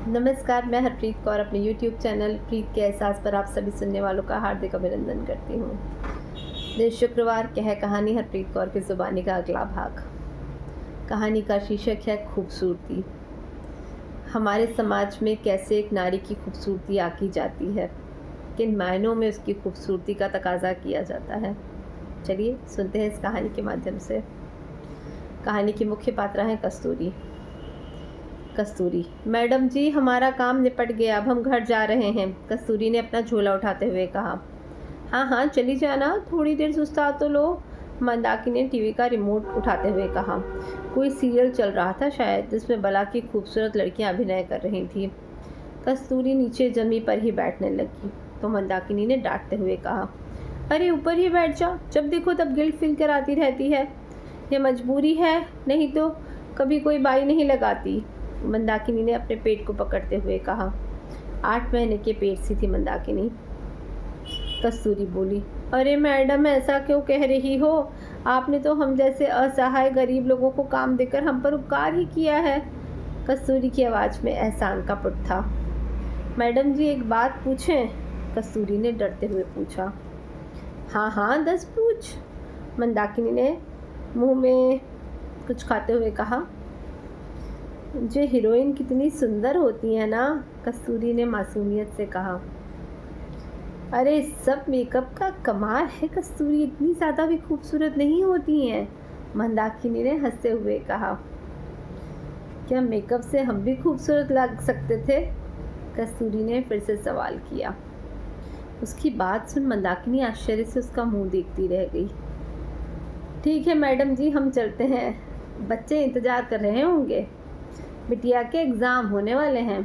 नमस्कार, मैं हरप्रीत कौर अपने YouTube चैनल प्रीत के एहसास पर आप सभी सुनने वालों का हार्दिक अभिनंदन करती हूँ। दिन शुक्रवार कह कहानी हरप्रीत कौर की ज़ुबानी का अगला भाग। कहानी का शीर्षक है खूबसूरती। हमारे समाज में कैसे एक नारी की खूबसूरती आकी जाती है, किन मायनों में उसकी खूबसूरती का तकाजा किया जाता है। चलिए सुनते हैं इस कहानी के माध्यम से। कहानी की मुख्य पात्रा है कस्तूरी। कस्तूरी, मैडम जी हमारा काम निपट गया, अब हम घर जा रहे हैं। कस्तूरी ने अपना झोला उठाते हुए कहा। हाँ हाँ चली जाना, थोड़ी देर सुस्ता तो लो। मंदाकिनी ने टीवी का रिमोट उठाते हुए कहा। कोई सीरियल चल रहा था शायद, जिसमें बला की खूबसूरत लड़कियां अभिनय कर रही थी। कस्तूरी नीचे जमी पर ही बैठने लगी तो मंदाकिनी ने डांटते हुए कहा, अरे ऊपर ही बैठ जा, जब देखो तब गिल्ट फील कराती रहती है। यह मजबूरी है, नहीं तो कभी कोई बाई नहीं लगाती। मंदाकिनी ने अपने पेट को पकड़ते हुए कहा। 8 महीने के पेट सी थी मंदाकिनी। कस्तूरी बोली, अरे मैडम ऐसा क्यों कह रही हो, आपने तो हम जैसे असहाय गरीब लोगों को काम देकर हम पर उपकार ही किया है। कस्तूरी की आवाज़ में एहसान का पुट था। मैडम जी एक बात पूछें, कस्तूरी ने डरते हुए पूछा। हाँ हाँ 10 पूछ, मंदाकिनी ने मुंह में कुछ खाते हुए कहा। जो हीरोइन कितनी सुंदर होती है ना, कस्तूरी ने मासूमियत से कहा। अरे सब मेकअप का कमाल है कस्तूरी, इतनी ज़्यादा भी खूबसूरत नहीं होती हैं, मंदाकिनी ने हंसते हुए कहा। क्या मेकअप से हम भी खूबसूरत लग सकते थे, कस्तूरी ने फिर से सवाल किया। उसकी बात सुन मंदाकिनी आश्चर्य से उसका मुंह देखती रह गई। ठीक है मैडम जी हम चलते हैं, बच्चे इंतज़ार कर रहे होंगे, बिटिया के एग्ज़ाम होने वाले हैं।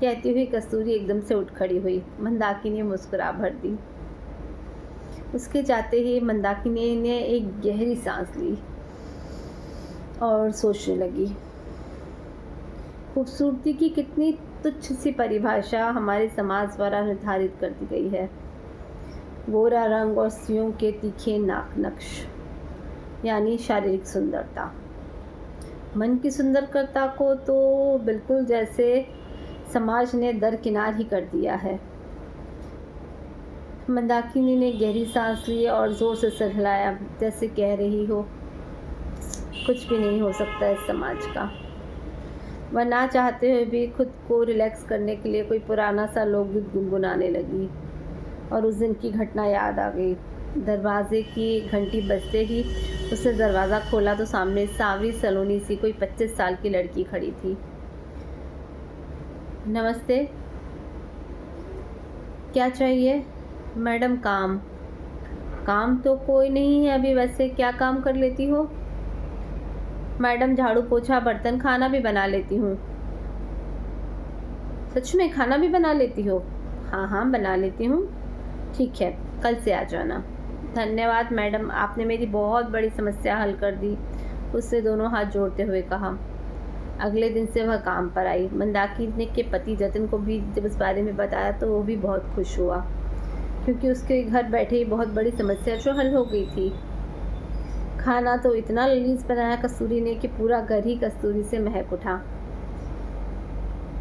कहती हुई कस्तूरी एकदम से उठ खड़ी हुई। मंदाकिनी ने मुस्कुरा भर दी। उसके जाते ही मंदाकिनी ने एक गहरी सांस ली और सोचने लगी। खूबसूरती की कितनी तुच्छ सी परिभाषा हमारे समाज द्वारा निर्धारित कर दी गई है। गोरा रंग और सियों के तीखे नाक नक्श यानी शारीरिक सुंदरता। मन की सुंदरता को तो बिल्कुल जैसे समाज ने दरकिनार ही कर दिया है। मंदाकिनी ने गहरी सांस ली और ज़ोर से सिर हिलाया, जैसे कह रही हो कुछ भी नहीं हो सकता इस समाज का। वह ना चाहते हुए भी खुद को रिलैक्स करने के लिए कोई पुराना सा लोकगीत गुनगुनाने लगी और उस दिन की घटना याद आ गई। दरवाजे की घंटी बजते ही उसने दरवाज़ा खोला तो सामने सांवरी सलोनी सी कोई 25 साल की लड़की खड़ी थी। नमस्ते, क्या चाहिए? मैडम काम तो कोई नहीं है अभी, वैसे क्या काम कर लेती हो? मैडम झाड़ू पोछा बर्तन खाना भी बना लेती हूँ। सच में खाना भी बना लेती हो? हाँ हाँ बना लेती हूँ। ठीक है कल से आ जाना। धन्यवाद मैडम, आपने मेरी बहुत बड़ी समस्या हल कर दी, उसने दोनों हाथ जोड़ते हुए कहा। अगले दिन से वह काम पर आई। मंदाकिनी के पति जतिन को भी जब इस बारे में बताया तो वो भी बहुत खुश हुआ, क्योंकि उसके घर बैठे ही बहुत बड़ी समस्या जो हल हो गई थी। खाना तो इतना लजीज बनाया कस्तूरी ने कि पूरा घर ही कस्तूरी से महक उठा।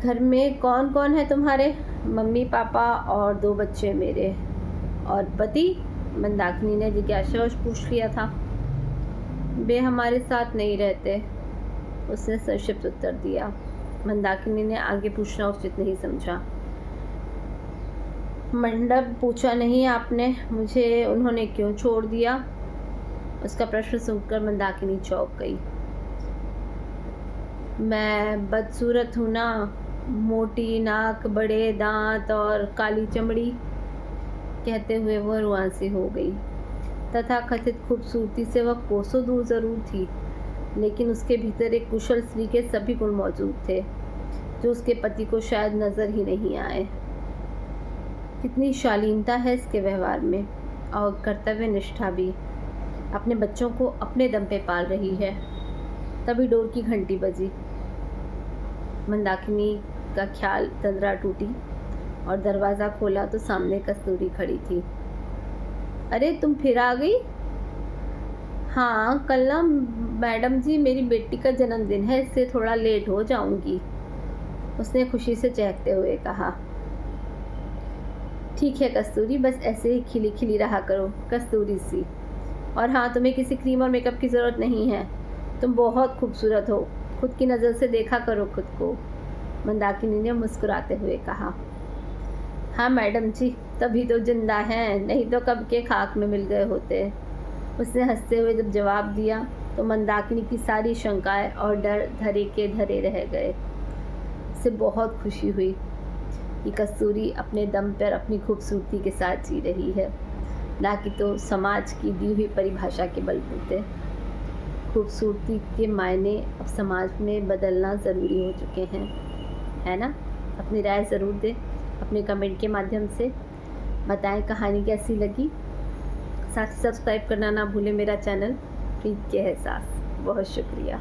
घर में कौन कौन है तुम्हारे? मम्मी पापा और 2 बच्चे मेरे। और पति? मंदाकिनी ने जिज्ञासावश पूछ लिया था। वे हमारे साथ नहीं रहते, उसने संक्षिप्त उत्तर दिया। मंदाकिनी ने आगे पूछना उचित नहीं समझा। मंडप पूछा नहीं आपने, मुझे उन्होंने क्यों छोड़ दिया? उसका प्रश्न सुनकर मंदाकिनी चौंक गई। मैं बदसूरत हूँ ना, मोटी नाक, बड़े दांत और काली चमड़ी, कहते हुए वह रुआंसी हो गई। तथा कथित खूबसूरती से वह कोसों दूर ज़रूर थी, लेकिन उसके भीतर एक कुशल स्त्री के सभी गुण मौजूद थे, जो उसके पति को शायद नज़र ही नहीं आए। कितनी शालीनता है इसके व्यवहार में, और कर्तव्य निष्ठा भी। अपने बच्चों को अपने दम पे पाल रही है। तभी डोर की घंटी बजी। मंदाकिनी का ख्याल तंद्रा टूटी और दरवाज़ा खोला तो सामने कस्तूरी खड़ी थी। अरे तुम फिर आ गई? हाँ कल ना मैडम जी मेरी बेटी का जन्मदिन है, इससे थोड़ा लेट हो जाऊंगी। उसने खुशी से चहकते हुए कहा। ठीक है कस्तूरी, बस ऐसे ही खिली खिली रहा करो, कस्तूरी सी। और हाँ, तुम्हें किसी क्रीम और मेकअप की ज़रूरत नहीं है, तुम बहुत खूबसूरत हो, खुद की नज़र से देखा करो खुद को, मंदाकिनी ने मुस्कुराते हुए कहा। हाँ मैडम जी, तभी तो जिंदा हैं, नहीं तो कब के खाक में मिल गए होते। उसने हंसते हुए जब जवाब दिया तो मंदाकिनी की सारी शंकाएं और डर धरे के धरे रह गए। उसे बहुत खुशी हुई कि कस्तूरी अपने दम पर अपनी खूबसूरती के साथ जी रही है, ना कि तो समाज की दी हुई परिभाषा के बलबूते। खूबसूरती के मायने अब समाज में बदलना ज़रूरी हो चुके हैं, है ना? अपनी राय ज़रूर दें, अपने कमेंट के माध्यम से बताएं कहानी कैसी लगी। साथ ही सब्सक्राइब करना ना भूलें मेरा चैनल प्रीत के एहसास। बहुत शुक्रिया।